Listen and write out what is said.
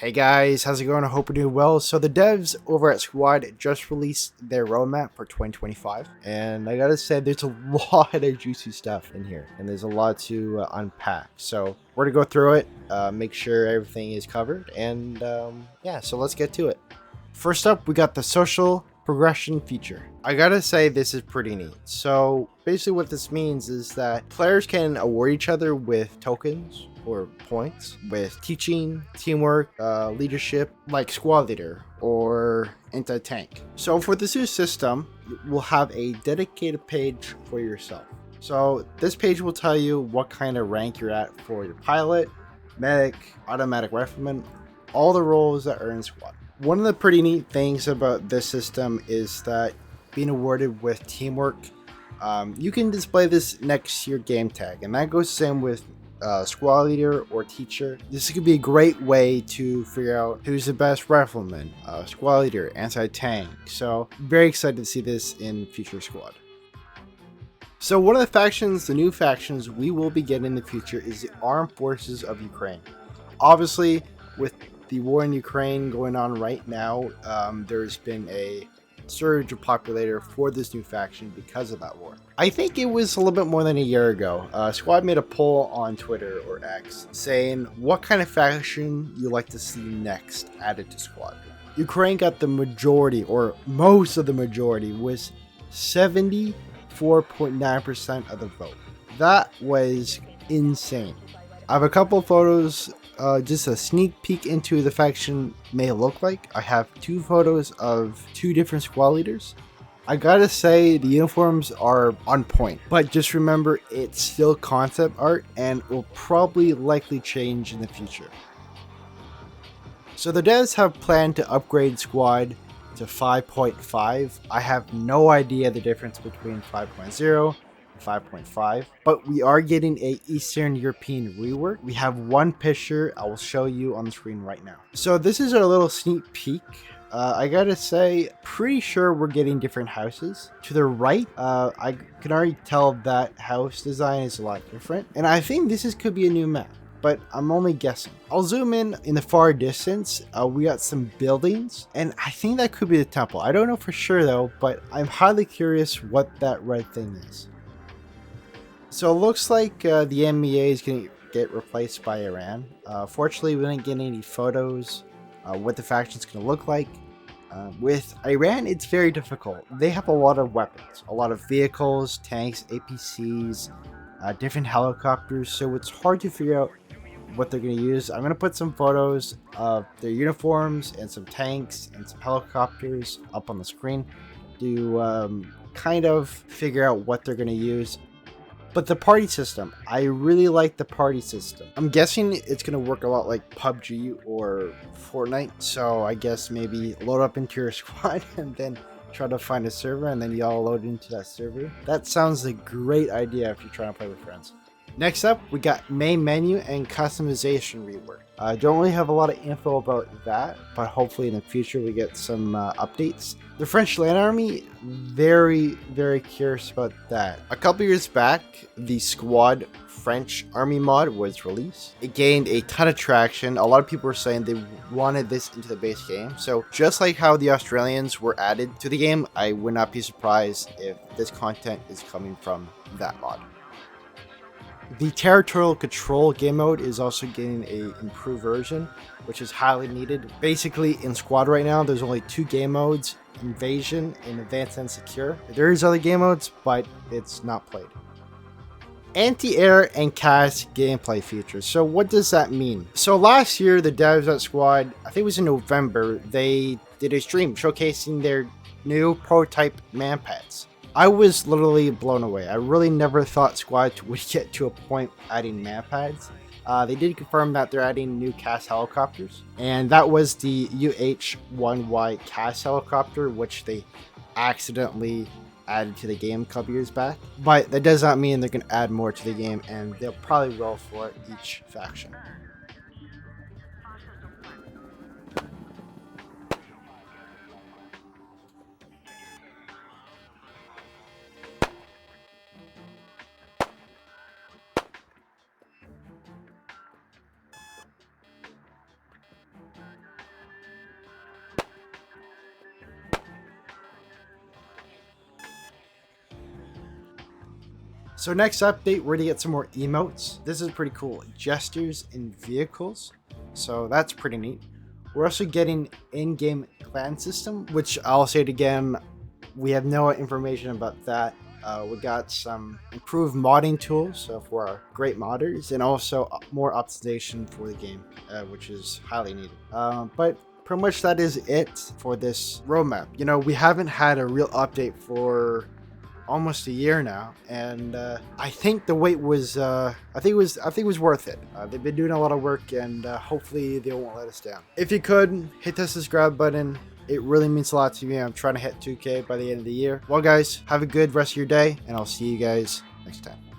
Hey guys, how's it going? I hope you're doing well. So the devs over at Squad just released their roadmap for 2025, and I gotta say there's a lot of juicy stuff in here, and there's a lot to unpack. So we're gonna go through it, make sure everything is covered, and yeah, so let's get to it. First up, we got the social progression feature. I gotta say this is pretty neat. So basically what this means is that players can award each other with tokens or points with teaching, teamwork, leadership, like squad leader or anti-tank. So for this new system, we'll have a dedicated page for yourself. So this page will tell you what kind of rank you're at for your pilot, medic, automatic rifleman, all the roles that are in squad. One of the pretty neat things about this system is that being awarded with teamwork, you can display this next to your game tag, and that goes the same with squad leader or teacher. This could be a great way to figure out who's the best rifleman, squad leader, anti-tank. So very excited to see this in future squad. So one of the new factions we will be getting in the future is the Armed Forces of Ukraine. Obviously, with the war in Ukraine going on right now, there's been a surge of populator for this new faction because of that war. I think it was a little bit more than a year ago. Squad made a poll on Twitter or X saying what kind of faction you like to see next added to Squad. Ukraine got the majority, or most of the majority, was 74.9% of the vote. That was insane. I have a couple of photos, just a sneak peek into the faction may look like. I have two photos of two different squad leaders. I gotta say the uniforms are on point, but just remember it's still concept art and will probably likely change in the future. So the devs have planned to upgrade squad to 5.5. I have no idea the difference between 5.0 5.5, but we are getting a Eastern European rework. We have one picture I will show you on the screen right now. So this is a little sneak peek. I gotta say, pretty sure we're getting different houses. To the right, I can already tell that house design is a lot different, and I think could be a new map, but I'm only guessing. I'll zoom in the far distance. We got some buildings, and I think that could be the temple. I don't know for sure though, but I'm highly curious what that red thing is. So it looks like the MEA is going to get replaced by Iran. Fortunately, we didn't get any photos what the faction's going to look like. With Iran, it's very difficult. They have a lot of weapons, a lot of vehicles, tanks, APCs, different helicopters, so it's hard to figure out what they're going to use. I'm going to put some photos of their uniforms and some tanks and some helicopters up on the screen to kind of figure out what they're going to use. But the party system, I really like the party system. I'm guessing it's going to work a lot like PUBG or Fortnite. So I guess maybe load up into your squad and then try to find a server and then y'all load into that server. That sounds a great idea if you're trying to play with friends. Next up, we got main menu and customization rework. I don't really have a lot of info about that, but hopefully in the future we get some updates. The French land army, very curious about that. A couple years back, the Squad French army mod was released. It gained a ton of traction. A lot of people were saying they wanted this into the base game. So just like how the Australians were added to the game, I would not be surprised if this content is coming from that mod. The Territorial Control game mode is also getting an improved version, which is highly needed. Basically, in Squad right now, there's only two game modes, Invasion and Advanced and Secure. There is other game modes, but it's not played. Anti-air and CAS gameplay features. So what does that mean? So last year, the devs at Squad, I think it was in November, they did a stream showcasing their new prototype manpads. I was literally blown away. I really never thought Squad would get to a point adding manpads. They did confirm that they're adding new CAS helicopters, and that was the UH-1Y CAS helicopter, which they accidentally added to the game a couple years back. But that does not mean they're going to add more to the game, and they'll probably roll for each faction. So next update, we're gonna get some more emotes. This is pretty cool. Gestures in vehicles. So that's pretty neat. We're also getting in-game clan system, which I'll say it again, we have no information about that. We got some improved modding tools for our great modders, and also more optimization for the game, which is highly needed. But pretty much that is it for this roadmap. You know, we haven't had a real update for almost a year now, and I think the wait was I think it was worth it. They've been doing a lot of work, and hopefully they won't let us down. If you could hit the subscribe button, it really means a lot to me. I'm trying to hit 2K by the end of the year. Well guys, have a good rest of your day, and I'll see you guys next time.